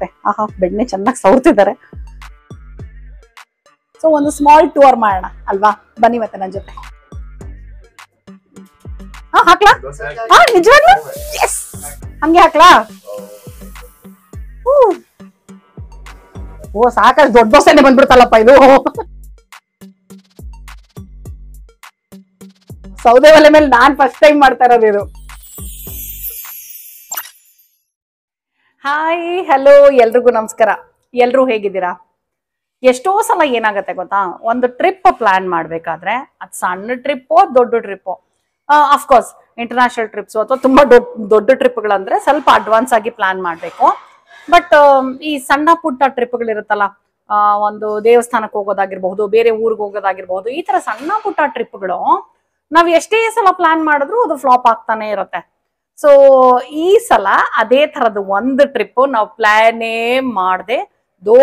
ಕಾಣಿಸುತ್ತೆ. ಆಹಾ, ಬೆಣ್ಣೆ ಚೆನ್ನಾಗಿ ಸೌರ್ತಿದ್ದಾರೆ. ಸೊ ಒಂದು ಸ್ಮಾಲ್ ಟೂರ್ ಮಾಡೋಣ ಅಲ್ವಾ? ಬನ್ನಿ ಮತ್ತೆ ನನ್ನ ಜೊತೆ. ಹಾಕ್ಲಾ? ನಿಜವಾಗ್ಲೂ? ಎಸ್, ಹಂಗೆ ಹಾಕ್ಲಾ? ಓ, ಸಾಕಷ್ಟು ದೊಡ್ಡ ದೋಸೆನೆ ಬಂದ್ಬಿಡ್ತಲ್ಲಪ್ಪ ಇದು. ಸೌದೆ ಒಲೆ ಮೇಲೆ ನಾನ್ ಫಸ್ಟ್ ಟೈಮ್ ಮಾಡ್ತಾ ಇರೋದು ಇದು. ಹಾಯ್, ಹಲೋ, ಎಲ್ರಿಗೂ ನಮಸ್ಕಾರ. ಎಲ್ರು ಹೇಗಿದ್ದೀರಾ? ಎಷ್ಟೋ ಸಲ ಏನಾಗತ್ತೆ ಗೊತ್ತಾ, ಒಂದು ಟ್ರಿಪ್ ಪ್ಲಾನ್ ಮಾಡ್ಬೇಕಾದ್ರೆ ಅದ್ ಸಣ್ಣ ಟ್ರಿಪ್ಪೋ ದೊಡ್ಡ ಟ್ರಿಪ್ಪೋ, ಅಫ್ಕೋರ್ಸ್ ಇಂಟರ್ನ್ಯಾಷನಲ್ ಟ್ರಿಪ್ಸ್ ಅಥವಾ ತುಂಬಾ ದೊಡ್ಡ ಟ್ರಿಪ್ಗಳಂದ್ರೆ ಸ್ವಲ್ಪ ಅಡ್ವಾನ್ಸ್ ಆಗಿ ಪ್ಲಾನ್ ಮಾಡ್ಬೇಕು. ಬಟ್ ಈ ಸಣ್ಣ ಪುಟ್ಟ ಟ್ರಿಪ್ಗಳಿರುತ್ತಲ್ಲ, ಒಂದು ದೇವಸ್ಥಾನಕ್ಕೆ ಹೋಗೋದಾಗಿರ್ಬಹುದು, ಬೇರೆ ಊರಿಗೆ ಹೋಗೋದಾಗಿರ್ಬಹುದು, ಈ ತರ ಸಣ್ಣ ಪುಟ್ಟ ಟ್ರಿಪ್ಗಳು ನಾವ್ ಎಷ್ಟೇ ಸಲ ಪ್ಲಾನ್ ಮಾಡಿದ್ರು ಅದು ಫ್ಲಾಪ್ ಆಗ್ತಾನೆ ಇರುತ್ತೆ. ಸೊ ಈ ಸಲ ಅದೇ ತರದ್ದು ಒಂದು ಟ್ರಿಪ್ ನಾವು ಪ್ಲಾನೇ ಮಾಡದೆ,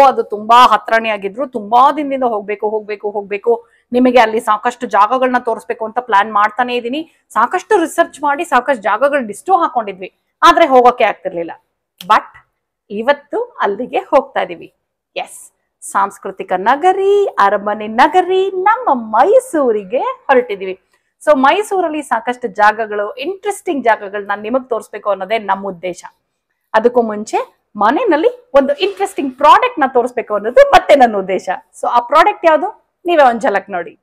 ಅದು ತುಂಬಾ ಹತ್ರನೇ ಆಗಿದ್ರು, ತುಂಬಾ ದಿನದಿಂದ ಹೋಗ್ಬೇಕು, ನಿಮಗೆ ಅಲ್ಲಿ ಸಾಕಷ್ಟು ಜಾಗಗಳನ್ನ ತೋರಿಸ್ಬೇಕು ಅಂತ ಪ್ಲಾನ್ ಮಾಡ್ತಾನೆ ಇದೀನಿ. ಸಾಕಷ್ಟು ರಿಸರ್ಚ್ ಮಾಡಿ ಸಾಕಷ್ಟು ಜಾಗಗಳು ಲಿಸ್ಟು ಹಾಕೊಂಡಿದ್ವಿ, ಆದ್ರೆ ಹೋಗೋಕೆ ಆಗ್ತಿರ್ಲಿಲ್ಲ. ಬಟ್ ಇವತ್ತು ಅಲ್ಲಿಗೆ ಹೋಗ್ತಾ ಇದೀವಿ. ಎಸ್, ಸಾಂಸ್ಕೃತಿಕ ನಗರಿ, ಅರಮನೆ ನಗರಿ ನಮ್ಮ ಮೈಸೂರಿಗೆ ಹೊರಟಿದೀವಿ. ಸೊ ಮೈಸೂರಲ್ಲಿ ಸಾಕಷ್ಟು ಜಾಗಗಳು, ಇಂಟ್ರೆಸ್ಟಿಂಗ್ ಜಾಗಗಳು ನಾನು ನಿಮಗ್ ತೋರಿಸ್ಬೇಕು ಅನ್ನೋದೇ ನಮ್ಮ ಉದ್ದೇಶ. ಅದಕ್ಕೂ ಮುಂಚೆ ಮನೆಯಲ್ಲಿ ಒಂದು ಇಂಟ್ರೆಸ್ಟಿಂಗ್ ಪ್ರಾಡಕ್ಟ್ ನ ತೋರಿಸ್ಬೇಕು ಅನ್ನೋದು ಮತ್ತೆ ನನ್ನ ಉದ್ದೇಶ. ಸೊ ಆ ಪ್ರಾಡಕ್ಟ್ ಯಾವುದು, ನೀವೇ ಒಂದ್ ಝಲಕ್ ನೋಡಿ.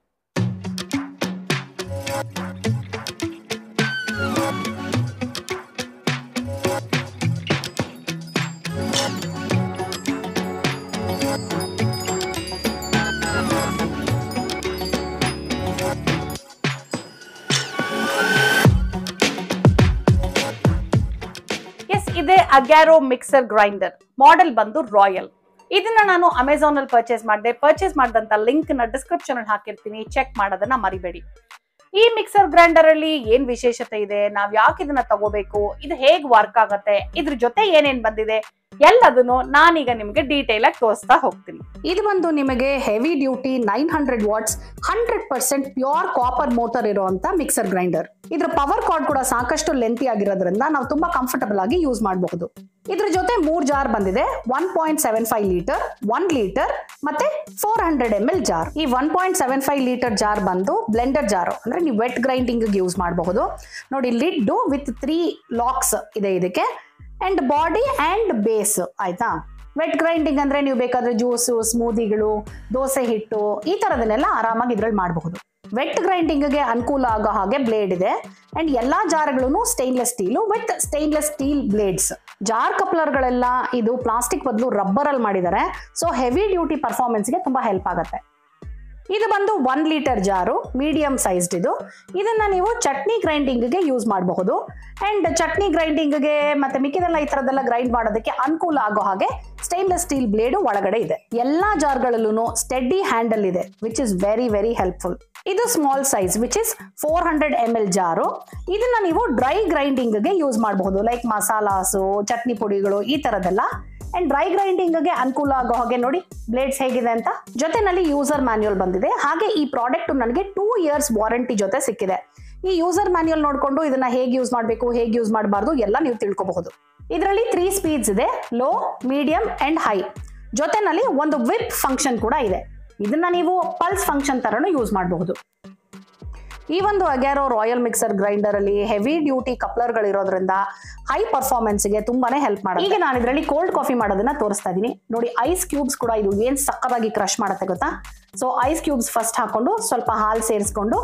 ಇದೆ ಅಗ್ಯಾರೋ ಮಿಕ್ಸರ್ ಗ್ರೈಂಡರ್. ಮಾಡೆಲ್ ಬಂದು ರಾಯಲ್. ಇದನ್ನ ನಾನು ಅಮೆಝಾನ್ ಅಲ್ಲಿ ಪರ್ಚೇಸ್ ಮಾಡಿದಂತ ಲಿಂಕ್ ನ ಡಿಸ್ಕ್ರಿಪ್ಷನ್ ಅಲ್ಲಿ ಹಾಕಿರ್ತೀನಿ, ಚೆಕ್ ಮಾಡೋದನ್ನ ಮರಿಬೇಡಿ. ಈ ಮಿಕ್ಸರ್ ಗ್ರೈಂಡರ್ ಅಲ್ಲಿ ಏನ್ ವಿಶೇಷತೆ ಇದೆ, ನಾವ್ ಯಾಕೆ ಇದನ್ನ ತಗೋಬೇಕು, ಇದು ಹೇಗ್ ವರ್ಕ್ ಆಗತ್ತೆ, ಇದ್ರ ಜೊತೆ ಏನೇನ್ ಬಂದಿದೆ ಎಲ್ಲದನ್ನು ನಾನೀಗ ನಿಮ್ಗೆ ಡೀಟೇಲ್ ಆಗಿ ತೋರಿಸ್ತಾ ಹೋಗ್ತೀನಿ. ಇದು ಬಂದು ನಿಮಗೆ heavy duty 900 what's 100% pure copper motor ಇರುವಂತ ಮಿಕ್ಸರ್ ಗ್ರೈಂಡರ್. ಇದ್ರ ಪವರ್ ಕಾರ್ಡ್ ಕೂಡ ಸಾಕಷ್ಟು ಲೆಂತಿ ಆಗಿರೋದ್ರಿಂದ ನಾವು ತುಂಬಾ ಕಂಫರ್ಟಬಲ್ ಆಗಿ ಯೂಸ್ ಮಾಡಬಹುದು. ಇದ್ರ ಜೊತೆ 3 ಜಾರ್ ಬಂದಿದೆ. 1.75 ಲೀಟರ್, 1 ಲೀಟರ್ ಮತ್ತೆ 400 ml ಜಾರ್. ಈ 1.75 ಲೀಟರ್ ಜಾರ್ ಬಂದು ಬ್ಲೆಂಡರ್ ಜಾರ್, ಅಂದ್ರೆ ನೀವು ವೆಟ್ ಗ್ರೈಂಡಿಂಗ್ ಯೂಸ್ ಮಾಡಬಹುದು. ನೋಡಿ, ಲಿಡ್ ವಿತ್ 3 ಲಾಕ್ಸ್ ಇದೆ ಇದಕ್ಕೆ, ಅಂಡ್ ಬಾಡಿ ಅಂಡ್ ಬೇಸ್. ಆಯ್ತಾ? ವೆಟ್ ಗ್ರೈಂಡಿಂಗ್ ಅಂದ್ರೆ ನೀವು ಬೇಕಾದ್ರೆ ಜ್ಯೂಸು, ಸ್ಮೂದಿಗಳು, ದೋಸೆ ಹಿಟ್ಟು, ಈ ತರದನ್ನೆಲ್ಲ ಆರಾಮಾಗಿ ಇದ್ರಲ್ಲಿ ಮಾಡಬಹುದು. ವೆಟ್ ಗ್ರೈಂಡಿಂಗ್ ಗೆ ಅನುಕೂಲ ಆಗೋ ಹಾಗೆ ಬ್ಲೇಡ್ ಇದೆ. ಅಂಡ್ ಎಲ್ಲಾ ಜಾರ್ಗಳು stainless steel with stainless steel blades. Jar coupler ಗಳೆಲ್ಲ ಇದು ಪ್ಲಾಸ್ಟಿಕ್ ಬದಲು ರಬ್ಬರ್ ಅಲ್ಲಿ ಮಾಡಿದ್ದಾರೆ. ಸೊ ಹೆವಿ ಡ್ಯೂಟಿ ಪರ್ಫಾರ್ಮೆನ್ಸ್ ಗೆ ತುಂಬಾ ಹೆಲ್ಪ್ ಆಗುತ್ತೆ. ಇದು ಬಂದು 1 ಲೀಟರ್ ಜಾರು, ಮೀಡಿಯಂ ಸೈಜ್ಡ್ ಇದು. ಇದನ್ನ ನೀವು ಚಟ್ನಿ ಗ್ರೈಂಡಿಂಗ್ ಗೆ ಯೂಸ್ ಮಾಡಬಹುದು. ಅಂಡ್ ಚಟ್ನಿ ಗ್ರೈಂಡಿಂಗ್ ಗೆ ಮತ್ತೆ ಮಿಕ್ಕಿದೆಲ್ಲ ಈ ತರದೆಲ್ಲ ಗ್ರೈಂಡ್ ಮಾಡೋದಕ್ಕೆ ಅನುಕೂಲ ಆಗೋ ಹಾಗೆ ಸ್ಟೈನ್ಲೆಸ್ ಸ್ಟೀಲ್ ಬ್ಲೇಡ್ ಒಳಗಡೆ ಇದೆ. ಎಲ್ಲಾ ಜಾರ್ಗಳಲ್ಲೂ ಸ್ಟೆಡಿ ಹ್ಯಾಂಡಲ್ ಇದೆ, which is very very helpful. ಇದು small size which is 400 ml jar. ಇದನ್ನ ನೀವು ಡ್ರೈ ಗ್ರೈಂಡಿಂಗ್ ಗೆ ಯೂಸ್ ಮಾಡಬಹುದು, ಲೈಕ್ ಮಸಾಲಾಸು, ಚಟ್ನಿ ಪುಡಿಗಳು, ಈ ತರದೆಲ್ಲ. ಅಂಡ್ ಡ್ರೈ ಗ್ರೈಂಡಿಂಗ್ ಗೆ ಅನುಕೂಲ ಆಗೋ ಹಾಗೆ ನೋಡಿ ಬ್ಲೇಡ್ಸ್ ಹೇಗಿದೆ ಅಂತ. ಜೊತೆನಲ್ಲಿ ಯೂಸರ್ ಮ್ಯಾನ್ಯುಯಲ್ ಬಂದಿದೆ. ಹಾಗೆ ಈ ಪ್ರಾಡಕ್ಟ್ ನನಗೆ 2 years ವಾರಂಟಿ ಜೊತೆ ಸಿಕ್ಕಿದೆ. ಈ ಯೂಸರ್ ಮ್ಯಾನ್ಯುಯಲ್ ನೋಡ್ಕೊಂಡು ಇದನ್ನ ಹೇಗೆ ಯೂಸ್ ಮಾಡಬೇಕು, ಹೇಗೆ ಯೂಸ್ ಮಾಡಬಾರ್ದು ಎಲ್ಲ ನೀವು ತಿಳ್ಕೋಬಹುದು. ಇದರಲ್ಲಿ 3 ಸ್ಪೀಡ್ಸ್ ಇದೆ, ಲೋ, ಮೀಡಿಯಂ ಅಂಡ್ ಹೈ. ಜೊತೆನಲ್ಲಿ ಒಂದು ವಿಪ್ ಫಂಕ್ಷನ್ ಕೂಡ ಇದೆ. ಇದನ್ನ ನೀವು ಪಲ್ಸ್ ಫಂಕ್ಷನ್ ತರನು ಯೂಸ್ ಮಾಡಬಹುದು. ಈ ಒಂದು ಅಗ್ಯಾರೋ ರಾಯಲ್ ಮಿಕ್ಸರ್ ಗ್ರೈಂಡರ್ ಅಲ್ಲಿ ಹೆವಿ ಡ್ಯೂಟಿ ಕಪ್ಲರ್ ಗಳಿರೋದ್ರಿಂದ ಹೈ ಪರ್ಫಾರ್ಮೆನ್ಸ್ ಗೆ ತುಂಬಾನೇ ಹೆಲ್ಪ್ ಮಾಡುತ್ತೆ. ಈಗ ನಾನು ಇದರಲ್ಲಿ ಕೋಲ್ಡ್ ಕಾಫಿ ಮಾಡೋದನ್ನ ತೋರಿಸ್ತಾ ಇದೀನಿ. ನೋಡಿ, ಐಸ್ ಕ್ಯೂಬ್ಸ್ ಕೂಡ ಇದು ಏನ್ ಸಕ್ಕತ್ತಾಗಿ ಕ್ರಶ್ ಮಾಡುತ್ತೆ ಗೊತ್ತಾ. ಸೊ ಐಸ್ ಕ್ಯೂಬ್ಸ್ ಫಸ್ಟ್ ಹಾಕೊಂಡು ಸ್ವಲ್ಪ ಹಾಲು ಸೇರಿಸ್ಕೊಂಡು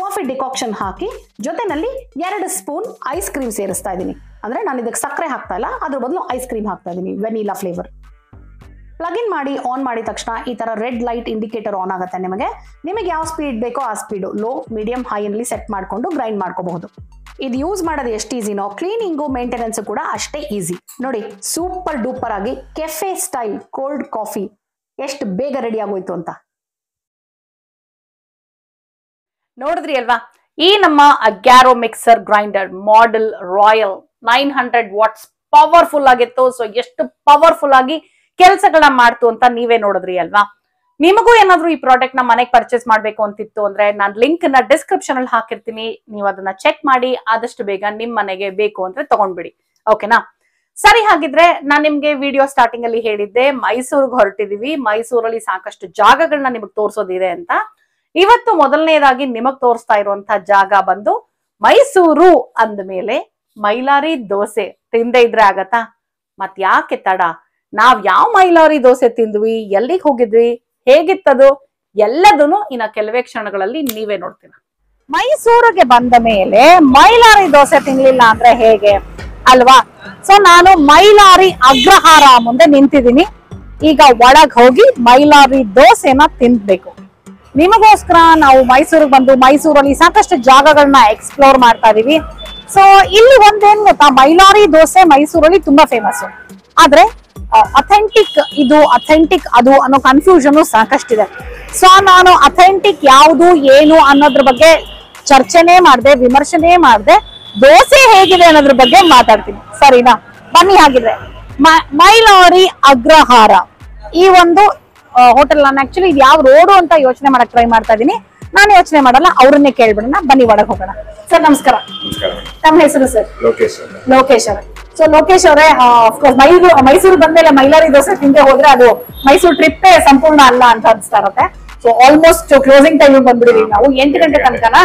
ಕಾಫಿ ಡಿಕಾಕ್ಷನ್ ಹಾಕಿ ಜೊತೆನಲ್ಲಿ 2 ಸ್ಪೂನ್ ಐಸ್ ಕ್ರೀಮ್ ಸೇರಿಸ್ತಾ ಇದೀನಿ. ಅಂದ್ರೆ ನಾನು ಇದಕ್ಕೆ ಸಕ್ಕರೆ ಹಾಕ್ತಾ ಇಲ್ಲ, ಅದ್ರ ಬದಲು ಐಸ್ ಕ್ರೀಮ್ ಹಾಕ್ತಾ ಇದೀನಿ, ವೆನಿಲಾ ಫ್ಲೇವರ್. ಪ್ಲಗ್ ಇನ್ ಮಾಡಿ ಆನ್ ಮಾಡಿದ ತಕ್ಷಣ ಈ ತರ ರೆಡ್ ಲೈಟ್ ಇಂಡಿಕೇಟರ್ ಆನ್ ಆಗುತ್ತೆ. ನಿಮಗೆ ಯಾವ ಸ್ಪೀಡ್ ಬೇಕೋ ಆ ಸ್ಪೀಡು ಲೋ, ಮೀಡಿಯಂ, ಹೈ ಅಲ್ಲಿ ಸೆಟ್ ಮಾಡ್ಕೊಂಡು ಗ್ರೈಂಡ್ ಮಾಡ್ಕೋಬಹುದು. ಇದು ಯೂಸ್ ಮಾಡೋದು ಎಷ್ಟು ಈಸಿನೋ ಕ್ಲೀನಿಂಗು ಮೇಂಟೆನೆನ್ಸ್ ಕೂಡ ಅಷ್ಟೇ ಈಸಿ. ನೋಡಿ, ಸೂಪರ್ ಡೂಪರ್ ಆಗಿ ಕೆಫೆ ಸ್ಟೈಲ್ ಕೋಲ್ಡ್ ಕಾಫಿ ಎಷ್ಟು ಬೇಗ ರೆಡಿ ಆಗೋಯ್ತು ಅಂತ ನೋಡಿದ್ರಿ ಅಲ್ವಾ. ಈ ನಮ್ಮ Agaro mixer grinder model royal 900 watts powerful ಆಗಿತ್ತು. ಸೊ ಎಷ್ಟು ಪವರ್ಫುಲ್ ಆಗಿ ಕೆಲಸಗಳನ್ನ ಮಾಡ್ತು ಅಂತ ನೀವೇ ನೋಡಿದ್ರಿ ಅಲ್ವಾ. ನಿಮಗೂ ಏನಾದ್ರೂ ಈ ಪ್ರಾಡಕ್ಟ್ ನ ಮನೆಗೆ ಪರ್ಚೇಸ್ ಮಾಡ್ಬೇಕು ಅಂತಿತ್ತು ಅಂದ್ರೆ ನಾನು ಲಿಂಕ್ ನ ಡಿಸ್ಕ್ರಿಪ್ಷನ್ ಅಲ್ಲಿ ಹಾಕಿರ್ತೀನಿ, ನೀವು ಅದನ್ನ ಚೆಕ್ ಮಾಡಿ ಆದಷ್ಟು ಬೇಗ ನಿಮ್ ಮನೆಗೆ ಬೇಕು ಅಂದ್ರೆ ತಗೊಂಡ್ಬಿಡಿ. ಓಕೆನಾ. ಸರಿ, ಹಾಗಿದ್ರೆ ನಾನ್ ನಿಮ್ಗೆ ವಿಡಿಯೋ ಸ್ಟಾರ್ಟಿಂಗ್ ಅಲ್ಲಿ ಹೇಳಿದ್ದೆ ಮೈಸೂರಿಗೆ ಹೊರಟಿದೀವಿ, ಮೈಸೂರಲ್ಲಿ ಸಾಕಷ್ಟು ಜಾಗಗಳನ್ನ ನಿಮಗ್ ತೋರ್ಸೋದಿದೆ ಅಂತ. ಇವತ್ತು ಮೊದಲನೇದಾಗಿ ನಿಮಗ್ ತೋರಿಸ್ತಾ ಇರುವಂತ ಜಾಗ ಬಂದು ಮೈಸೂರು ಅಂದ ಮೇಲೆ ಮೈಲಾರಿ ದೋಸೆ ತಿಂದೇ ಇದ್ರೆ ಆಗತ್ತಾ? ಮತ್ ಯಾಕೆ ತಡ? ನಾವ್ ಯಾವ ಮೈಲಾರಿ ದೋಸೆ ತಿಂದ್ವಿ, ಎಲ್ಲಿಗೆ ಹೋಗಿದ್ವಿ, ಹೇಗಿತ್ತದು ಎಲ್ಲದನ್ನು ಇನ್ನ ಕೆಲವೇ ಕ್ಷಣಗಳಲ್ಲಿ ನೀವೇ ನೋಡ್ತೀರ. ಮೈಸೂರಿಗೆ ಬಂದ ಮೇಲೆ ಮೈಲಾರಿ ದೋಸೆ ತಿನ್ಲಿಲ್ಲ ಅಂದ್ರೆ ಹೇಗೆ ಅಲ್ವಾ? ಸೊ ನಾನು ಮೈಲಾರಿ ಅಗ್ರಹಾರ ಮುಂದೆ ನಿಂತಿದ್ದೀನಿ. ಈಗ ಒಳಗ್ ಹೋಗಿ ಮೈಲಾರಿ ದೋಸೆನ ತಿನ್ಬೇಕು. ನಿಮಗೋಸ್ಕರ ನಾವು ಮೈಸೂರಿಗೆ ಬಂದು ಮೈಸೂರಲ್ಲಿ ಸಾಕಷ್ಟು ಜಾಗಗಳನ್ನ ಎಕ್ಸ್ಪ್ಲೋರ್ ಮಾಡ್ತಾ ಇದೀವಿ. ಸೊ ಇಲ್ಲಿ ಒಂದೇನ್ ಗೊತ್ತಾ, ಮೈಲಾರಿ ದೋಸೆ ಮೈಸೂರಲ್ಲಿ ತುಂಬಾ ಫೇಮಸ್. ಆದ್ರೆ ಅಥೆಂಟಿಕ್ ಇದು ಅಥೆಂಟಿಕ್ ಅದು ಅನ್ನೋ ಕನ್ಫ್ಯೂಷನ್ ಸಾಕಷ್ಟಿದೆ. ಸೊ ನಾನು ಅಥೆಂಟಿಕ್ ಯಾವುದು ಏನು ಅನ್ನೋದ್ರ ಬಗ್ಗೆ ಚರ್ಚೆನೇ ಮಾಡ್ದೆ, ವಿಮರ್ಶನೆ ಮಾಡ್ದೆ, ದೋಸೆ ಹೇಗಿದೆ ಅನ್ನೋದ್ರ ಬಗ್ಗೆ ಮಾತಾಡ್ತೀನಿ. ಸರಿನಾ? ಬನ್ನಿ. ಹಾಗಿದ್ರೆ ಮೈಲಾರಿ ಅಗ್ರಹಾರ ಈ ಒಂದು ಹೋಟೆಲ್, ನಾನು ಆಕ್ಚುಲಿ ಇದು ಯಾವ ರೋಡು ಅಂತ ಯೋಚನೆ ಮಾಡಕ್ ಟ್ರೈ ಮಾಡ್ತಾ ಇದೀನಿ. ನಾನು ಯೋಚನೆ ಮಾಡಲ್ಲ, ಅವ್ರನ್ನೇ ಕೇಳ್ಬಿಡೋಣ. ಬನ್ನಿ ಒಳಗೆ ಹೋಗೋಣ. ಸರ್ ನಮಸ್ಕಾರ. ತಮ್ಮ ಹೆಸರು ಸರ್? ಲೋಕೇಶ್ ಅವರೇ. ಸೊ ಲೋಕೇಶ್ ಅವರೇ, ಅಫ್ಕೋರ್ಸ್ ಮೈಸೂರು ಬಂದ್ಮೇಲೆ ಮೈಲಾರಿ ದೋಸೆ ತಿಂದೆ ಹೋದ್ರೆ ಅದು ಮೈಸೂರು ಟ್ರಿಪ್ ಸಂಪೂರ್ಣ ಅಲ್ಲ ಅಂತ ಅನ್ಸ್ತಾ ಇರುತ್ತೆ. ಸೊ ಆಲ್ಮೋಸ್ಟ್ ಕ್ಲೋಸಿಂಗ್ ಟೈಮ್ ಬಂದ್ಬಿಡಿದೀವಿ ನಾವು, 8 ಗಂಟೆ ತನಕನಾ?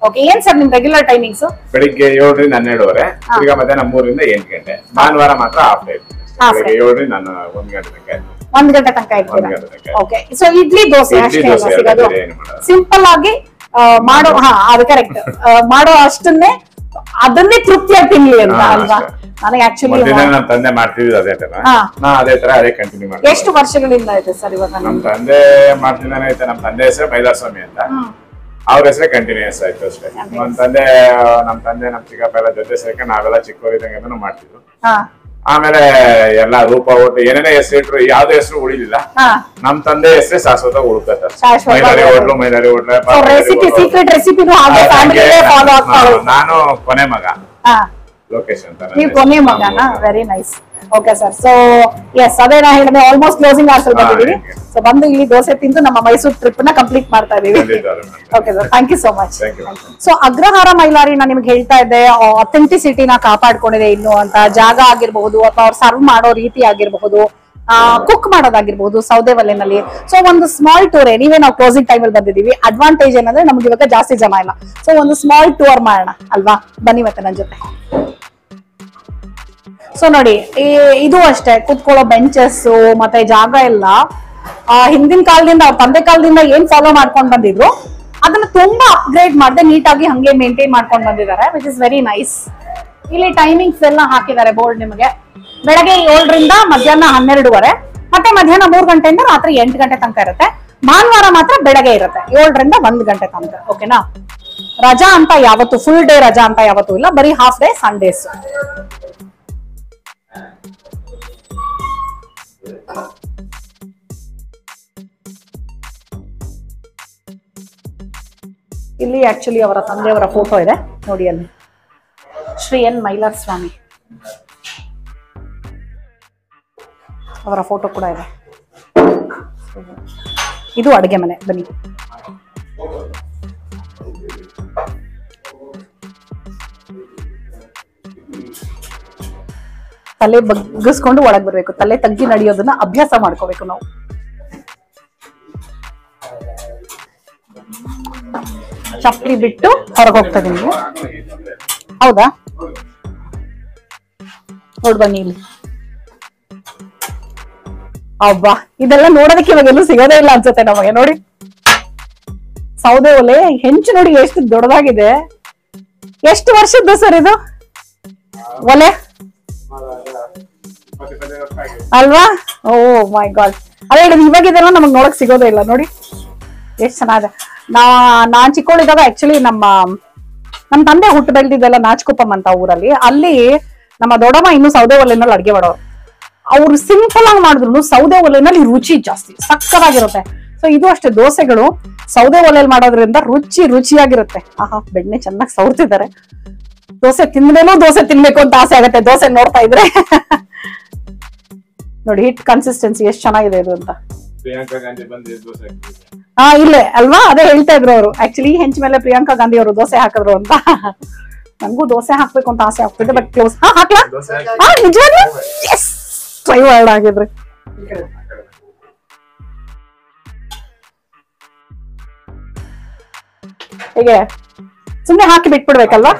ಓಕೆ. ಏನ್ ಸರ್ ನಿಮ್ ರೆಗ್ಯುಲರ್ ಟೈಮಿಂಗ್ಸ್? ಬೆಳಿಗ್ಗೆ 7 ರಿಂದ 12 ಈಗ ಮಧ್ಯಾಹ್ನ 3 ರಿಂದ 8 ಗಂಟೆ. ಭಾನುವಾರ ಮಾತ್ರ ಹಾಫ್ ಟೈಮ್, 7 ರಿಂದ 1 ಗಂಟೆ ತನಕ. 1 ಗಂಟೆ ತನಕ ಇರ್ತೀರಾ? ಓಕೆ. ಸೊ ಇಡ್ಲಿ ದೋಸೆ ಅಷ್ಟೇ ಸಿಗೋದು? ಸಿಂಪಲ್ ಆಗಿ ಮಾಡೋ, ಅದು ಕರೆಕ್ಟ್, ಮಾಡೋ ಅಷ್ಟನ್ನೇ ಅದನ್ನೇ ತೃಪ್ತಿಯಾಗಿ ತಿನ್ಲಿ ಅಂತ ಅಲ್ವಾ? ನನಗೆ ಆಕ್ಚುಲಿ ನಮ್ಮ ತಂದೆ ಮಾಡ್ತಿದ್ರು ಅದೇ ತರ, ನಾ ಅದೇ ತರ ಅದೇ ಕಂಟಿನ್ಯೂ ಮಾಡ್ತೀನಿ. ಎಷ್ಟು ವರ್ಷಗಳಿಂದ ಇದೆ ಸರ್ ಇವಾಗ? ನಮ್ಮ ತಂದೆ ಮಾಡ್ತಿದ್ದಾನೆ ಐತೆ. ನಮ್ಮ ತಂದೆ ಹೆಸರು ಮೈಲಾರಸ್ವಾಮಿ ಅಂತ, ಅವ್ರ ಹೆಸರೇ ಕಂಟಿನ್ಯೂಸ್ ಆಯ್ತು ಅಷ್ಟೇ. ನಮ್ಮ ತಂದೆ ನಮ್ ಚಿಕ್ಕಪ್ಪ ಎಲ್ಲ ಜೊತೆ ಸೇರ್ಕೊಂಡು ನಾವೆಲ್ಲ ಚಿಕ್ಕವರಿದ್ದಂಗೆ ಮಾಡ್ತಿದ್ರು. ಆಮೇಲೆ ಎಲ್ಲ ರೂಪ ಒಟ್ಟು ಏನೇನೇ ಹೆಸರು ಇಟ್ರು ಯಾವ್ದೇ ಹೆಸರು ಉಳಿಲಿಲ್ಲ. ನಮ್ ತಂದೆ ಹೆಸರೇ ಶಾಶ್ವತ ಉಳ್ಕತ್ತ. ಮೈಲಾರಿ ಹೋಟ್ಲು, ನಾನು ಕೊನೆ ಮಗ ಲೋಕೇಶ್ ಅಂತ. ನೀವು ಕೊನೆ ಮಗನಾ? Very nice. Okay sir. So yes, ಅದೇ ನಾ ಹೇಳಿದೆ, ಆಲ್ಮೋಸ್ಟ್ ಕ್ಲೋಸಿಂಗ್ ಅವರ್ಸ್ ಬಂದಿದ್ದೀವಿ. ಸೊ ಬಂದು ಇಲ್ಲಿ ದೋಸೆ ತಿಂದು ನಮ್ಮ ಮೈಸೂರು ಟ್ರಿಪ್ ನ ಕಂಪ್ಲೀಟ್ ಮಾಡ್ತಾ ಇದೀವಿ. Okay sir, thank you so much. So Agrahara Mylari ನಾನು ನಿಮ್ಗೆ ಹೇಳ್ತಾ ಇದ್ದೆ, ಅಥೆಂಟಿಸಿಟಿನ ಕಾಪಾಡ್ಕೊಂಡಿದೆ ಇನ್ನು ಅಂತ. ಜಾಗ ಆಗಿರಬಹುದು ಅಥವಾ ಅವ್ರು ಸರ್ವ್ ಮಾಡೋ ರೀತಿ ಆಗಿರಬಹುದು, ಕುಕ್ ಮಾಡೋದಾಗಿರ್ಬಹುದು ಸೌದೆ ಒಲೆನಲ್ಲಿ. ಸೊ ಒಂದು ಸ್ಮಾಲ್ ಟೂರ್, ನೀವೇ ನಾವು ಕ್ಲೋಸಿಂಗ್ ಟೈಮ್ ಅಲ್ಲಿ ಬಂದಿದೀವಿ. ಅಡ್ವಾಂಟೇಜ್ ಏನಂದ್ರೆ ನಮ್ಗೆ ಇವಾಗ ಜಾಸ್ತಿ ಜನ ಇಲ್ಲ. ಸೊ ಒಂದು ಸ್ಮಾಲ್ ಟೂರ್ ಮಾಡೋಣ ಅಲ್ವಾ? ಬನ್ನಿ ಮತ್ತೆ ನನ್ನ ಜೊತೆ. ಸೊ ನೋಡಿ, ಇದು ಅಷ್ಟೇ, ಕುತ್ಕೊಳ್ಳೋ ಬೆಂಚಸ್ ಮತ್ತೆ ಜಾಗ ಎಲ್ಲ ಹಿಂದಿನ ಕಾಲದಿಂದ, ಅವ್ರ ತಂದೆ ಕಾಲದಿಂದ ಏನ್ ಫಾಲೋ ಮಾಡ್ಕೊಂಡ್ ಬಂದಿದ್ರು ಅದನ್ನ ತುಂಬಾ ಅಪ್ಗ್ರೇಡ್ ಮಾಡದೆ ನೀಟಾಗಿ ಹಂಗೆ ಮೇಂಟೈನ್ ಮಾಡ್ಕೊಂಡ್ ಬಂದಿದ್ದಾರೆ, ವಿಚ್ ಇಸ್ ವೆರಿ ನೈಸ್. ಇಲ್ಲಿ ಟೈಮಿಂಗ್ಸ್ ಎಲ್ಲ ಹಾಕಿದ್ದಾರೆ ಬೋರ್ಡ್ ನಿಮಗೆ. ಬೆಳಗ್ಗೆ 7 ರಿಂದ ಮಧ್ಯಾಹ್ನ 12:30, ಮತ್ತೆ ಮಧ್ಯಾಹ್ನ 3 ಗಂಟೆಯಿಂದ ರಾತ್ರಿ 8 ಗಂಟೆ ತನಕ ಇರುತ್ತೆ. ಭಾನುವಾರ ಮಾತ್ರ ಬೆಳಗ್ಗೆ ಇರುತ್ತೆ 7 ರಿಂದ 1 ಗಂಟೆ ತನಕ. ಓಕೆನಾ? ರಜಾ ಅಂತ ಯಾವತ್ತು, ಫುಲ್ ಡೇ ರಜಾ ಅಂತ ಯಾವತ್ತೂ ಇಲ್ಲ, ಬರೀ ಹಾಫ್ ಡೇ ಸಂಡೇಸ್. ಇಲ್ಲಿ ಆಕ್ಚುಲಿ ಅವರ ತಂದೆಯವರ ಫೋಟೋ ಇದೆ ನೋಡಿ, ಅಲ್ಲಿ ಶ್ರೀ ಎನ್ ಮೈಲಾರಸ್ವಾಮಿ ಅವರ ಫೋಟೋ ಕೂಡ ಇದೆ. ಇದು ಅಡುಗೆ ಮನೆ. ಬನ್ನಿ. ತಲೆ ಬಗ್ಗಿಸ್ಕೊಂಡು ಒಳಗ್ ಬರ್ಬೇಕು, ತಲೆ ತಗ್ಗಿ ನಡೆಯೋದನ್ನ ಅಭ್ಯಾಸ ಮಾಡ್ಕೋಬೇಕು ನಾವು. ಚಪ್ಪಲಿ ಬಿಟ್ಟು ಹೊರಗೆ ಹೋಗ್ತಾ ಇದೀನಿ. ಹೌದಾ? ನೋಡ್ ಬನ್ನಿ ಇಲ್ಲಿ. ಅಬ್ಬಾ, ಇದೆಲ್ಲ ನೋಡೋದಕ್ಕೆ ಇವಾಗ ಎಲ್ಲೂ ಸಿಗೋದೇ ಇಲ್ಲ ಅನ್ಸುತ್ತೆ ನಮಗೆ. ನೋಡಿ, ಸೌದೆ ಒಲೆ ಹೆಂಚು ನೋಡಿ ಎಷ್ಟು ದೊಡ್ಡದಾಗಿದೆ. ಎಷ್ಟು ವರ್ಷದ್ದು ಸರ್ ಇದು ಒಲೆ ಅಲ್ವಾ? ಓ ಮೈ ಗಾಡ್. ಅದೇ ಹೇಳಿದ್, ಇವಾಗ ಇದೆಲ್ಲ ನಮಗ್ ನೋಡಕ್ ಸಿಗೋದೇ ಇಲ್ಲ. ನೋಡಿ ಎಷ್ಟ್ ಚೆನ್ನಾಗಿದೆ. ನಾನ್ ಚಿಕ್ಕವಳಿದ್ದಾಗ ಆಕ್ಚುಲಿ ನಮ್ಮ ತಂದೆ ಹುಟ್ಟು ಬೆಳೆದಿದ್ದೆಲ್ಲ ನಾಚಕುಪ್ಪಂ ಅಂತ ಊರಲ್ಲಿ. ಅಲ್ಲಿ ನಮ್ಮ ದೊಡ್ಡಮ್ಮ ಇನ್ನು ಸೌದೆ ಒಲೆನಲ್ಲಿ ಅಡ್ಗೆ ಮಾಡೋರು. ಅವ್ರು ಸಿಂಪಲ್ ಆಗಿ ಮಾಡಿದ್ರು ಸೌದೆ ಒಲೆನಲ್ಲಿ ರುಚಿ ಜಾಸ್ತಿ, ಸಕ್ಕತ್ತಾಗಿರುತ್ತೆ. ಸೊ ಇದು ಅಷ್ಟೇ, ದೋಸೆಗಳು ಸೌದೆ ಒಲೆಯಲ್ಲಿ ಮಾಡೋದ್ರಿಂದ ರುಚಿಯಾಗಿರುತ್ತೆ. ಆಹಾ, ಬೆಣ್ಣೆ ಚೆನ್ನಾಗಿ ಸೌರ್ತಿದ್ದಾರೆ. ದೋಸೆ ತಿಂದ್ಮೇಲೂ ದೋಸೆ ತಿನ್ಬೇಕು ಅಂತ ಆಸೆ ಆಗತ್ತೆ ದೋಸೆ ನೋಡ್ತಾ ಇದ್ರೆ. ನೋಡಿ ಹಿಟ್ ಕನ್ಸಿಸ್ಟೆನ್ಸಿ ಎಷ್ಟು ಚೆನ್ನಾಗಿದೆ ಇದು ಅಂತ. ಇಲ್ಲೇ ಅಲ್ವಾ? ಅದೇ ಹೇಳ್ತಾ ಇದ್ರು ಅವರು. ಆಕ್ಚುಲಿ ಹೆಂಚ ಮೇಲೆ ಪ್ರಿಯಾಂಕಾ ಗಾಂಧಿ ಅವರು ದೋಸೆ ಹಾಕಿದ್ರು ಅಂತ. ನಂಗೂ ದೋಸೆ ಹಾಕ್ಬೇಕು ಅಂತ ಆಸೆ ಆಗ್ತಿದೆ, ಬಟ್ ಕ್ಲೋಸ್. ಹಾಕ್ಲಾ? ದೋಸೆ ನಿಜವಾಗ್ಲೂ ಎಸ್, ಟ್ರೈ ವರ್ಡ್ ಆಗಿದ್ರಿ. ಹೇಗೆ ಸುಮ್ನೆ ಹಾಕಿ ಬಿಟ್ಬಿಡ್ಬೇಕಲ್ವಾ?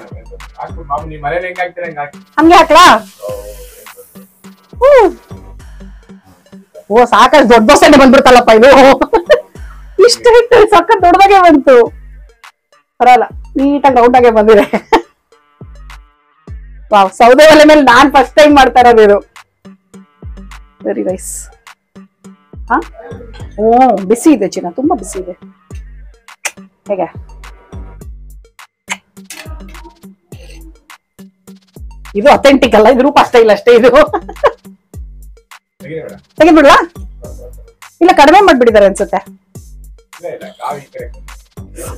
ನೀವು ಮನೇಲಿ ಹೆಂಗ್ ಹಾಕ್ತೀರ ಹಂಗ ಹಾಕಿ. ಹಂಗೆ ಹಾಕ್ಲಾ? ಓ ಸಾಕಷ್ಟು ದೊಡ್ಡ ದೋಸೆನೆ ಬಂದ್ಬಿಡ್ತಲ್ಲಪ್ಪ ಇದು. ಇಷ್ಟು ಹಿಟ್ಟು ಸಖತ್ ದೊಡ್ಡದಾಗೆ ಬಂತು. ಬರಲ್ಲ, ನೀಟಾಗಿ ರೌಂಡ್ ಆಗೇ ಬಂದಿದೆ. ವಾವ್, ಸೌದೆ ಒಲೆ ಮೇಲೆ ನಾನ್ ಫಸ್ಟ್ ಟೈಮ್ ಮಾಡ್ತಾ ಇರೋದು ಇದು. Very nice. ಹಾ, ಓ ಬಿಸಿ ಇದೆ ಚಿನ್ನ, ತುಂಬಾ ಬಿಸಿ ಇದೆ. ಹೇಗೆ ಇದು ಅಥೆಂಟಿಕ್ ಅಲ್ಲ, ಇದು ರೂಪ ಸ್ಟೈಲ್ ಅಷ್ಟೇ. ಇದು ತೆಗೆದ್ಬಿಡ್ಲಾ? ಇಲ್ಲ, ಕಡಿಮೆ ಮಾಡ್ಬಿಟ್ಟಿದ್ದಾರೆ ಅನ್ಸುತ್ತೆ.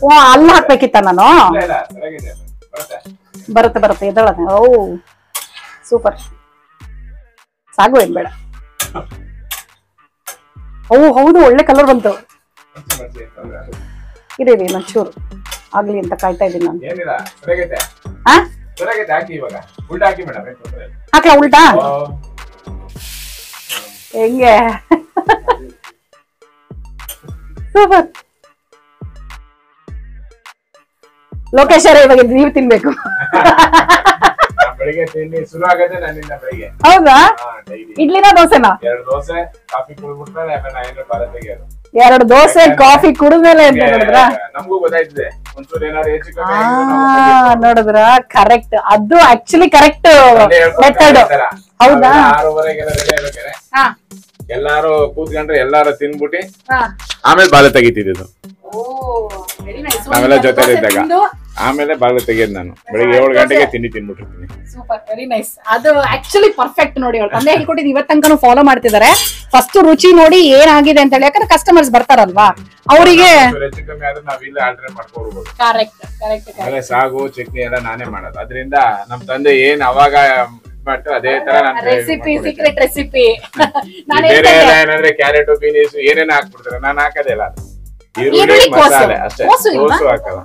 ಓ ಅಲ್ಲಿ ಹಾಕ್ಬೇಕಿತ್ತ ನಾನು? ಬರುತ್ತೆ ಬರುತ್ತೆ, ಎದಳನೆ. ಓ ಸೂಪರ್, ಸಾಗು ಏನ್ ಬೇಡ. ಓ ಹೌದು, ಒಳ್ಳೆ ಕಲರ್ ಬಂತು. ಇದೆ ಒಂಚೂರು ಆಗ್ಲಿ ಅಂತ ಕಾಯ್ತಾ ಇದ್ದೀನಿ ನಾನು. ಹಾಕ್ಲಾ ಉಲ್ಟಾ? ಹೆಂಗೆ ಸೂಪರ್. ಲೋಕೇಶ್ ಅವರೇ, ಇವಾಗ ನೀವು ತಿನ್ಬೇಕು. ಬೆಳಿಗ್ಗೆ ತಿಂಡಿ ಶುರು ಆಗತ್ತೆ ನನ್ನಿಂದ ಬೆಳಿಗ್ಗೆ. ಹೌದಾ? ಇಡ್ಲಿನ ದೋಸೆನಾ? 2 ದೋಸೆ ಕಾಫಿ ಕುಡಿದ್ಬಿಟ್ರೆ ಆಮೇಲೆ ಬಾಲ ತೆಗಿಯೋದು. 2 ದೋಸೆ ಕಾಫಿ ಕುಡಿದ್ಮೇಲೆ ಅಂತ ನೋಡಿದ್ರ? ನಮಗೂ ಗೊತ್ತಾಯ್ತದೆ ಒಂಚೂರು ಏನಾದ್ರು ಹೆಚ್ಚು ಕಮ್ಮಿ ನೋಡಿದ್ರ? ಕರೆಕ್ಟ್, ಅದು ಆಕ್ಚುಲಿ ಕರೆಕ್ಟ್ ಮೆಥಡ್. ಹೌದಾ? 6:30ಗೆಲ್ಲ ರೆಡಿ ಆಗ್ಬೇಕಾರೆ ಎಲ್ಲಾರು ಕೂತ್ಕೊಂಡ್ರೆ ಎಲ್ಲಾರು ತಿನ್ಬಿಟ್ಟು ಆಮೇಲೆ ಬಾಲ ತೆಗಿತಿದ್ದು ನಾವೆಲ್ಲ ಜೊತೆ ಇದ್ದಾಗ. ಆಮೇಲೆ ಬಾಲ ತೆಗಿಯೋದು ನಾನು ಬೆಳಿಗ್ಗೆ 7 ಗಂಟೆಗೆ ತಿಂಡಿ ತಿನ್ಬಿಟ್ಟಿರ್ತೀನಿ. Super, very nice. ಅದು ಆಕ್ಚುಲಿ ಪರ್ಫೆಕ್ಟ್. ನೋಡಿ ಅವ್ರು ತಂದೆ ಹೇಳ್ಕೊಟ್ಟಿದ್ದು ಇವತ್ತು ತನಕ ಫಾಲೋ ಮಾಡ್ತಿದ್ದಾರೆ. ಫಸ್ಟ್ ರುಚಿ ನೋಡಿ ಏನಾಗಿದೆ ಅಂತ ಹೇಳಿ, ಯಾಕಂದ್ರೆ ಕಸ್ಟಮರ್ಸ್ ಬರ್ತಾರಲ್ವಾ ಅವರಿಗೆ ಹೆಚ್ಚು ಕಮ್ಮಿ ಆದ್ರೆ ನಾವ್ ಇಲ್ಲಿ ಆರ್ಡರ್ ಮಾಡ್ಕೊಡ್ಬೋದು. Correct correct. ಆಮೇಲೆ ಸಾಗು ಚಟ್ನಿ ಎಲ್ಲ ನಾನೇ ಮಾಡೋದು. ಅದರಿಂದ ನಮ್ ತಂದೆ ಏನ್ ಅವಾಗ ಮಾಡ್ತಾರೆ ಅದೇ ತರ ರೆಸಿಪಿ, ಸೀಕ್ರೆಟ್ ರೆಸಿಪಿ. ಬೇರೆ ಎಲ್ಲ ಏನಂದ್ರೆ ಕ್ಯಾರೆಟ್ ಬೀನೀಸ್ ಏನೇನೋ ಹಾಕ್ಬಿಡ್ತಾರೆ, ನಾನು ಹಾಕೋದೇ ಇಲ್ಲ. ಈರುಳ್ಳಿ ಮಸಾಲೆ ಅಷ್ಟೇ, ಕೋಸು ಹಾಕಲ್ಲ.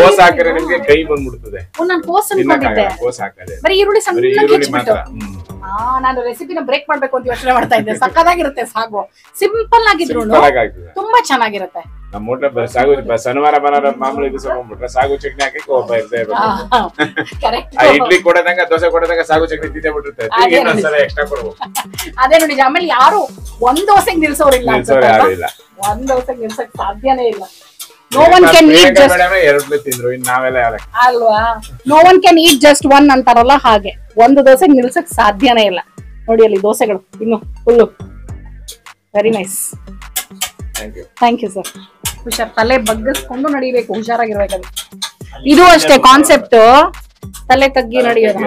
ಕೋಸು ಹಾಕಿದ್ರೆ ನಿಮ್ಗೆ ಕೈ ಬಂದ್ಬಿಡ್ತದೆ. ಕೋಸು ಹಾಕದೆ ಬರೀ ಈರುಳ್ಳಿ ಮಾತ್ರ. ನಾನು ರೆಸಿಪಿನ ಬ್ರೇಕ್ ಮಾಡ್ಬೇಕು ಅಂತ ಯೋಚನೆ ಮಾಡ್ತಾ ಇದ್ದೆ. ಸಕ್ಕದಾಗಿರುತ್ತೆ ಸಾಗು, ಸಿಂಪಲ್ ಆಗಿದ್ರು ತುಂಬಾ ಚೆನ್ನಾಗಿರುತ್ತೆ. ನಮ್ಮ ಊಟ ಸಾಗು ಶನಿವಾರ ಬನಾರ ಮಾಮೂಲಿ ದಿವಸ ಬಂದ್ಬಿಟ್ರೆ ಸಾಗು ಚಟ್ನಿ ಹಾಕಿ ಒಬ್ಬ ಇರ್ತೇ ಇಡ್ಲಿ ಕೊಡದಂಗ ದೋಸೆ ಕೊಡದಂಗ ಸಾಗು ಚಟ್ನಿ ತಿಂದೇ ಬಿಟ್ಟಿರ್ತಾರೆ. ಇನ್ನೊಂದ್ಸಲ ಎಕ್ಸ್ಟ್ರಾ ಕೊಡ್ಬೇಕು. ಅದೇ ನೋಡಿ, ಆಮೇಲೆ ಯಾರು ಒಂದ್ ದೋಸೆಗೆ ನಿಲ್ಸೋರಿಲ್ಲ, ಯಾರು ಇಲ್ಲ. ಒಂದ್ ದೋಸೆಗೆ ನಿಲ್ಸಕ್ ಸಾಧ್ಯನೇ ಇಲ್ಲ. No one can eat just ಅಲ್ವಾ? No one can eat just one ಅಂತಾರಲ್ಲ ಹಾಗೆ, ಒಂದು ದೋಸೆಗೆ ನಿಲ್ಸಕ್ ಸಾಧ್ಯನೇ ಇಲ್ಲ. ನೋಡಿ ಅಲ್ಲಿ ದೋಸೆಗಳು ಇನ್ನು full. Very nice, thank you sir. ಹುಷಾರ್, ತಲೆ ಬಗ್ಗಿಸ್ಕೊಂಡು ನಡಿಬೇಕು, ಹುಷಾರಾಗಿರ್ಬೇಕದು. ಇದು ಅಷ್ಟೇ ಕಾನ್ಸೆಪ್ಟ್, ತಲೆ ತಗ್ಗಿ ನಡೆಯೋದು.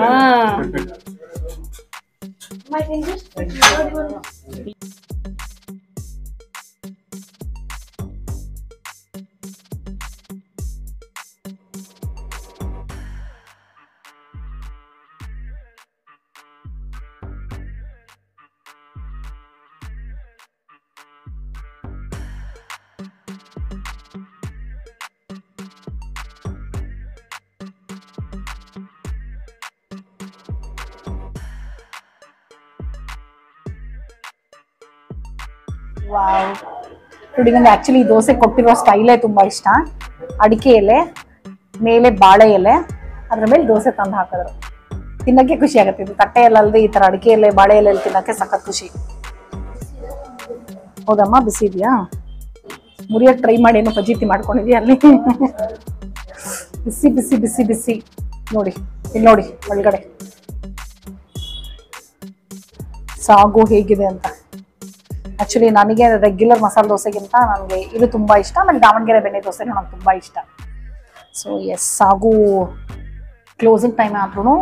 ವಾವ್, ನೋಡಿ ನಂಗೆ ಆಕ್ಚುಲಿ ದೋಸೆ ಕೊಟ್ಟಿರೋ ಸ್ಟೈಲೇ ತುಂಬಾ ಇಷ್ಟ. ಅಡಿಕೆ ಎಲೆ ಮೇಲೆ ಬಾಳೆ ಎಲೆ, ಅದ್ರ ಮೇಲೆ ದೋಸೆ ತಂದು ಹಾಕಿದ್ರು. ತಿನ್ನಕ್ಕೆ ಖುಷಿ ಆಗತ್ತೆ. ಇದು ತಟ್ಟೆ ಎಲ್ಲ ಅಲ್ಲದೆ ಈ ತರ ಅಡಿಕೆ ಎಲೆ ಬಾಳೆ ಎಲೆ ತಿನ್ನಕ್ಕೆ ಸಖತ್ ಖುಷಿ. ಹೌದಮ್ಮ, ಬಿಸಿ ಇದೆಯಾ? ಮುರಿಯಕ್ಕೆ ಟ್ರೈ ಮಾಡಿ, ಏನೋ ಪಜೀತಿ ಮಾಡ್ಕೊಂಡಿದ್ಯಾ ಅಲ್ಲಿ? ಬಿಸಿ ಬಿಸಿ ಬಿಸಿ ಬಿಸಿ. ನೋಡಿ ಇಲ್ಲಿ ನೋಡಿ ಒಳಗಡೆ ಸಾಗು ಹೇಗಿದೆ ಅಂತ. ಆಕ್ಚುಲಿ ನನಗೆ ರೆಗ್ಯುಲರ್ ಮಸಾಲೆ ದೋಸೆಗಿಂತ ನನಗೆ ಇದು ತುಂಬಾ ಇಷ್ಟ. ಆಮೇಲೆ ದಾವಣಗೆರೆ ಬೆಣ್ಣೆ ದೋಸೆನೂ ನನಗೆ ತುಂಬಾ ಇಷ್ಟ. ಸೊ ಎಸ್, ಸಾಗು ಕ್ಲೋಸಿಂಗ್ ಟೈಮ್ ಆದ್ರೂ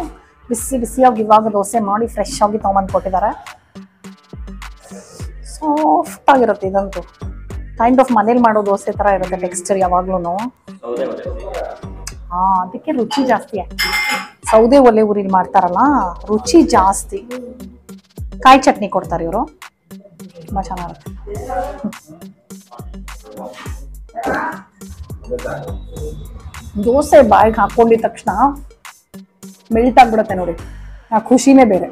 ಬಿಸಿ ಬಿಸಿಯಾಗಿ ಇವಾಗ ದೋಸೆ ಮಾಡಿ ಫ್ರೆಶ್ ಆಗಿ ತೊಗೊಂಬಂದು ಕೊಟ್ಟಿದ್ದಾರೆ. ಸಾಫ್ಟ್ ಆಗಿರುತ್ತೆ ಇದಂತೂ. ಕೈಂಡ್ ಆಫ್ ಮನೇಲಿ ಮಾಡೋ ದೋಸೆ ತರ ಇರುತ್ತೆ ಟೆಕ್ಸ್ಚರ್ ಯಾವಾಗ್ಲೂ. ಅದಕ್ಕೆ ರುಚಿ ಜಾಸ್ತಿ. ಸೌದೆ ಒಲೆ ಊರಿಲಿ ಮಾಡ್ತಾರಲ್ಲ, ರುಚಿ ಜಾಸ್ತಿ. ಕಾಯಿ ಚಟ್ನಿ ಕೊಡ್ತಾರೆ ಇವರು, ತುಂಬಾ ಚೆನ್ನಾಗಿರುತ್ತೆ. ದೋಸೆ ಬಾಯಿಗೆ ಹಾಕೊಂಡಿದ ತಕ್ಷಣ ಮೆಲ್ಟ್ ಆಗ್ಬಿಡುತ್ತೆ ನೋಡಿ, ಆ ಖುಷಿನೇ ಬೇರೆ.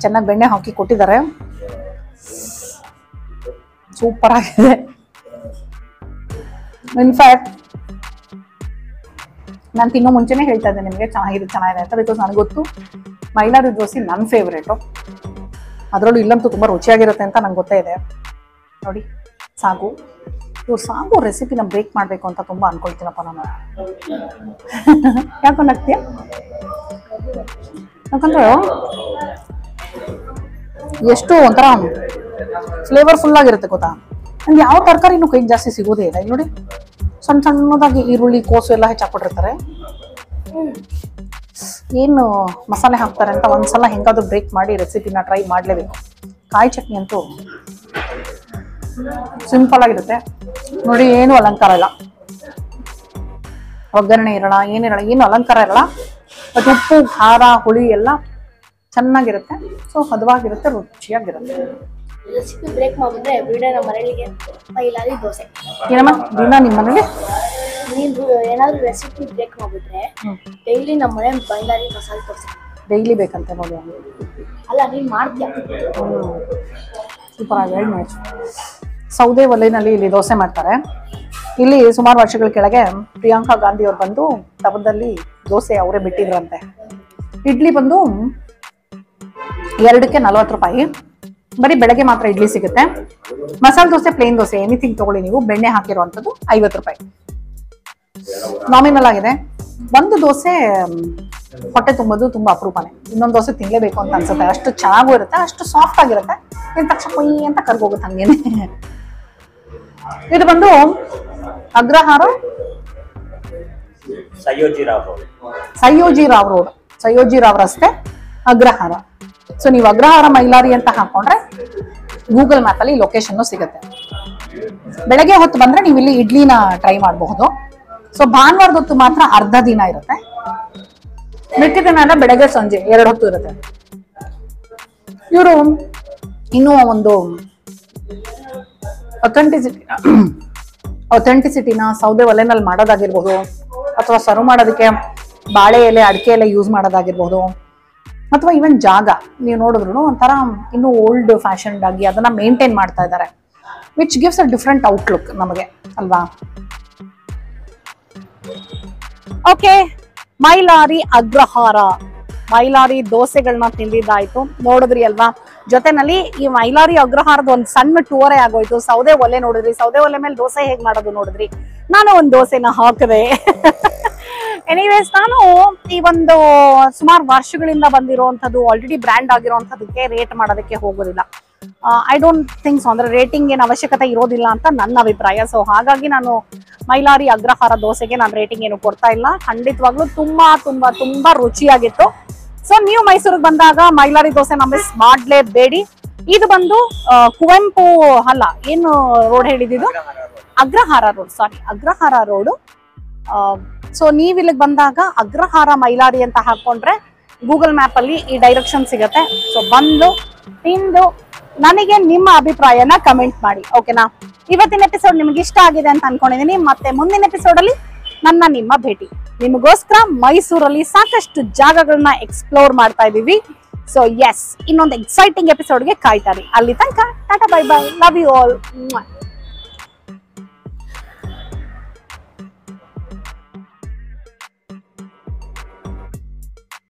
ಚೆನ್ನಾಗಿ ಬೆಣ್ಣೆ ಹಾಕಿ ಕೊಟ್ಟಿದ್ದಾರೆ, ಸೂಪರ್ ಆಗಿದೆ. ಇನ್ಫ್ಯಾಕ್ಟ್ ನಾನು ತಿನ್ನೋ ಮುಂಚೆನೇ ಹೇಳ್ತಾ ಇದ್ದೆ ನಿಮಗೆ ಚೆನ್ನಾಗಿದೆ ಅಂತ, ಬಿಕಾಸ್ ನನಗೆ ಗೊತ್ತು ಮೈಲಾರಿ ದೋಸೆ ನನ್ನ ಫೇವ್ರೇಟು. ಅದರಲ್ಲೂ ಇಲ್ಲಂತೂ ತುಂಬ ರುಚಿಯಾಗಿರುತ್ತೆ ಅಂತ ನಂಗೆ ಗೊತ್ತೇ ಇದೆ. ನೋಡಿ ಸಾಗು, ಇವ್ರು ಸಾಗು ರೆಸಿಪಿನ ಬ್ರೇಕ್ ಮಾಡಬೇಕು ಅಂತ ತುಂಬ ಅನ್ಕೊಳ್ತೀನಪ್ಪ ನಾನು. ಯಾಕೋ ನಗ್ತೀಯ? ಯಾಕಂದ್ರೆ ಎಷ್ಟು ಒಂಥರ ಫ್ಲೇವರ್ಫುಲ್ ಆಗಿರುತ್ತೆ ಗೊತ್ತಾ. ನಂಗೆ ಯಾವ ತರಕಾರಿನೂ ಕೈಗೆ ಜಾಸ್ತಿ ಸಿಗೋದೇ ಇಲ್ಲ. ನೋಡಿ ಸಣ್ಣ ಸಣ್ಣದಾಗಿ ಈರುಳ್ಳಿ ಕೋಸು ಎಲ್ಲ ಹೆಚ್ಚಾಕ್ಬಿಟ್ಟಿರ್ತಾರೆ. ಏನು ಮಸಾಲೆ ಹಾಕ್ತಾರೆ ಅಂತ ಒಂದ್ಸಲ ಹೆಂಗಾದ್ರೂ ಬ್ರೇಕ್ ಮಾಡಿ ರೆಸಿಪಿನ ಟ್ರೈ ಮಾಡಲೇಬೇಕು. ಕಾಯಿ ಚಟ್ನಿ ಅಂತೂ ಸಿಂಪಲ್ ಆಗಿರುತ್ತೆ ನೋಡಿ, ಏನು ಅಲಂಕಾರ ಇಲ್ಲ, ಒಗ್ಗರಣೆ ಇರಲ್ಲ, ಏನಿರಲ್ಲ, ಏನು ಅಲಂಕಾರ ಇರಲ್ಲ. ಬಟ್ ಉಪ್ಪು ಖಾರ ಹುಳಿ ಎಲ್ಲ ಚೆನ್ನಾಗಿರುತ್ತೆ. ಸೊ ಹದವಾಗಿರುತ್ತೆ, ರುಚಿಯಾಗಿರುತ್ತೆ. ರೆಸಿಪಿ ಬ್ರೇಕ್ ಮಾಡಿದ್ರೆ ವಿಡಿಯೋ ನಮ್ಮ ಮನೆಗೆ ಮೈಲಾರಿ ದೋಸೆ. ಏನಮ್ಮ ದಿನ ನಿಮ್ಮ ಮನೇಲಿ ನೀನು ಏನಾದರೂ ರೆಸಿಪಿ ಬ್ರೇಕ್ ಮಾಡಿಬಿಟ್ರೆ ಡೈಲಿ ನಮ್ಮ ಮನೆ ಮೈಲಾರಿ ಮಸಾಲೆ ದೋಸೆ ಡೈಲಿ ಬೇಕಂತೆ ನೋಡಿ. ಅಲ್ಲ ನೀನು ಮಾಡ್ತೀಯ. ಸೂಪರ್ ಆಗಿ 2 ಮಿನಿಟ್ಸ್. ಸೌದೆ ಒಲೆಯಲ್ಲಿ ಇಲ್ಲಿ ದೋಸೆ ಮಾಡ್ತಾರೆ. ಇಲ್ಲಿ ಸುಮಾರು ವರ್ಷಗಳ ಕೆಳಗೆ ಪ್ರಿಯಾಂಕಾ ಗಾಂಧಿ ಅವ್ರು ಬಂದು ಡಬ್ಬದಲ್ಲಿ ದೋಸೆ ಅವರೇ ಬಿಟ್ಟಿದ್ರಂತೆ. ಇಡ್ಲಿ ಬಂದು 2ಕ್ಕೆ 40 ರೂಪಾಯಿ. ಬರೀ ಬೆಳಗ್ಗೆ ಮಾತ್ರ ಇಡ್ಲಿ ಸಿಗುತ್ತೆ. ಮಸಾಲೆ ದೋಸೆ, ಪ್ಲೇನ್ ದೋಸೆ ಎನಿಥಿಂಗ್ ತಗೊಳ್ಳಿ ನೀವು, ಬೆಣ್ಣೆ ಹಾಕಿರುವಂಥದ್ದು 50 ರೂಪಾಯಿ ನಾಮಿನಲ್ ಆಗಿದೆ. ಒಂದು ದೋಸೆ ಹೊಟ್ಟೆ ತುಂಬೋದು ತುಂಬಾ ಅಪರೂಪನೇ. ಇನ್ನೊಂದು ದೋಸೆ ತಿನ್ಲೇಬೇಕು ಅಂತ ಅನ್ಸುತ್ತೆ, ಅಷ್ಟು ಚೆನ್ನಾಗೂ ಇರುತ್ತೆ, ಅಷ್ಟು ಸಾಫ್ಟ್ ಆಗಿರುತ್ತೆ. ನಿನ್ ತಕ್ಷಣ ಕೊಯ್ ಅಂತ ಕರ್ಗೋಗುತ್ತೆ ಹಂಗೇನೆ. ಇದು ಬಂದು ಅಗ್ರಹಾರ ಸಯ್ಯೋಜಿ ರಾವ್ ರಸ್ತೆ ಅಗ್ರಹಾರ. ಸೊ ನೀವು ಅಗ್ರಹಾರ ಮೈಲಾರಿ ಅಂತ ಹಾಕೊಂಡ್ರೆ ಗೂಗಲ್ ಮ್ಯಾಪ್ ಅಲ್ಲಿ ಲೊಕೇಶನ್ ಸಿಗುತ್ತೆ. ಬೆಳಗ್ಗೆ ಹೊತ್ತು ಬಂದ್ರೆ ನೀವು ಇಲ್ಲಿ ಇಡ್ಲಿನ ಟ್ರೈ ಮಾಡಬಹುದು. ಸೊ ಭಾನುವಾರದ ಹೊತ್ತು ಮಾತ್ರ ಅರ್ಧ ದಿನ ಇರುತ್ತೆ, ಮಿಕ್ಕಿದ ದಿನ ಬೆಳಗ್ಗೆ ಸಂಜೆ 2 ಹೊತ್ತು ಇರುತ್ತೆ. ಇವರು ಇನ್ನೂ ಒಂದು ಅಥೆಂಟಿಸಿಟಿನ ಸೌದೆ ಒಲೆನಲ್ಲಿ ಮಾಡೋದಾಗಿರ್ಬೋದು, ಅಥವಾ ಸರ್ವ್ ಮಾಡೋದಕ್ಕೆ ಬಾಳೆ ಎಲೆ ಅಡಿಕೆ ಎಲೆ ಯೂಸ್ ಮಾಡೋದಾಗಿರ್ಬೋದು, ಅಥವಾ ಈವನ್ ಜಾಗ ನೀವು ನೋಡಿದ್ರು ಒಂಥರ ಇನ್ನೂ ಓಲ್ಡ್ ಫ್ಯಾಷನ್ಡ್ ಆಗಿ ಅದನ್ನ ಮೇಂಟೈನ್ ಮಾಡ್ತಾ ಇದ್ದಾರೆ, which gives a different outlook ನಮಗೆ ಅಲ್ವಾ. ಓಕೆ, ಮೈಲಾರಿ ಅಗ್ರಹಾರ ಮೈಲಾರಿ ದೋಸೆಗಳನ್ನ ತಿಂದಿದ್ದಾಯ್ತು, ನೋಡಿದ್ರಿ ಅಲ್ವಾ. ಜೊತೆನಲ್ಲಿ ಈ ಮೈಲಾರಿ ಅಗ್ರಹಾರದ ಒಂದು ಸಣ್ಣ ಟೂರೇ ಆಗೋಯ್ತು. ಸೌದೆ ಒಲೆ ನೋಡಿದ್ರಿ, ಸೌದೆ ಒಲೆ ಮೇಲೆ ದೋಸೆ ಹೇಗ್ ಮಾಡೋದು ನೋಡಿದ್ರಿ. ನಾನು ಒಂದು ದೋಸೆನ ಹಾಕಿದೆ. ಎನಿವೇಸ್, ನಾನು ಈ ಒಂದು ಸುಮಾರು ವರ್ಷಗಳಿಂದ ಬಂದಿರುವಂಥದ್ದು ಆಲ್ರೆಡಿ ಬ್ರ್ಯಾಂಡ್ ಆಗಿರುವಂಥದ್ದಕ್ಕೆ ರೇಟ್ ಮಾಡೋದಕ್ಕೆ ಹೋಗೋದಿಲ್ಲ. ಐ ಡೋಂಟ್ ಥಿಂಕ್ಸ್, ಅಂದ್ರೆ ರೇಟಿಂಗ್ ಏನು ಅವಶ್ಯಕತೆ ಇರೋದಿಲ್ಲ ಅಂತ ನನ್ನ ಅಭಿಪ್ರಾಯ. ಸೊ ಹಾಗಾಗಿ ನಾನು ಮೈಲಾರಿ ಅಗ್ರಹಾರ ದೋಸೆಗೆ ನಾನು ರೇಟಿಂಗ್ ಏನು ಕೊಡ್ತಾ ಇಲ್ಲ. ಖಂಡಿತವಾಗ್ಲೂ ತುಂಬಾ ತುಂಬಾ ತುಂಬಾ ರುಚಿಯಾಗಿತ್ತು. ಸೊ ನೀವು ಮೈಸೂರಿಗೆ ಬಂದಾಗ ಮೈಲಾರಿ ದೋಸೆನ ಮಿಸ್ ಮಾಡಲೇಬೇಡಿ. ಇದು ಬಂದು ಕುವೆಂಪು ಅಲ್ಲ, ಏನು ರೋಡ್ ಹೇಳಿದ್ದು, ಅಗ್ರಹಾರ ರೋಡ್, ಸಾರಿ ಅಗ್ರಹಾರ ರೋಡು. ಸೊ ನೀವು ಇಲ್ಲಿಗೆ ಬಂದಾಗ ಅಗ್ರಹಾರ ಮೈಲಾರಿ ಅಂತ ಹಾಕೊಂಡ್ರೆ ಗೂಗಲ್ ಮ್ಯಾಪ್ ಅಲ್ಲಿ ಈ ಡೈರೆಕ್ಷನ್ ಸಿಗತ್ತೆ. ಸೊ ಬಂದು ತಿಂದು ನನಗೆ ನಿಮ್ಮ ಅಭಿಪ್ರಾಯನ ಕಮೆಂಟ್ ಮಾಡಿ, ಓಕೆನಾ. ಇವತ್ತಿನ ಎಪಿಸೋಡ್ ನಿಮ್ಗೆ ಇಷ್ಟ ಆಗಿದೆ ಅಂತ ಅನ್ಕೊಂಡಿದೀನಿ. ಮತ್ತೆ ಮುಂದಿನ ಎಪಿಸೋಡ್ ಅಲ್ಲಿ ನಿಮ್ಮ ಭೇಟಿ. ನಿಮಗೋಸ್ಕರ ಮೈಸೂರಲ್ಲಿ ಸಾಕಷ್ಟು ಜಾಗಗಳನ್ನ ಎಕ್ಸ್ಪ್ಲೋರ್ ಮಾಡ್ತಾ ಇದೀವಿ. ಸೊ ಎಸ್, ಇನ್ನೊಂದು ಎಕ್ಸೈಟಿಂಗ್ ಎಪಿಸೋಡ್ಗೆ ಕಾಯ್ತಾರೆ. ಅಲ್ಲಿ ತನಕ ಟಾಟಾ, bye bye, love you all.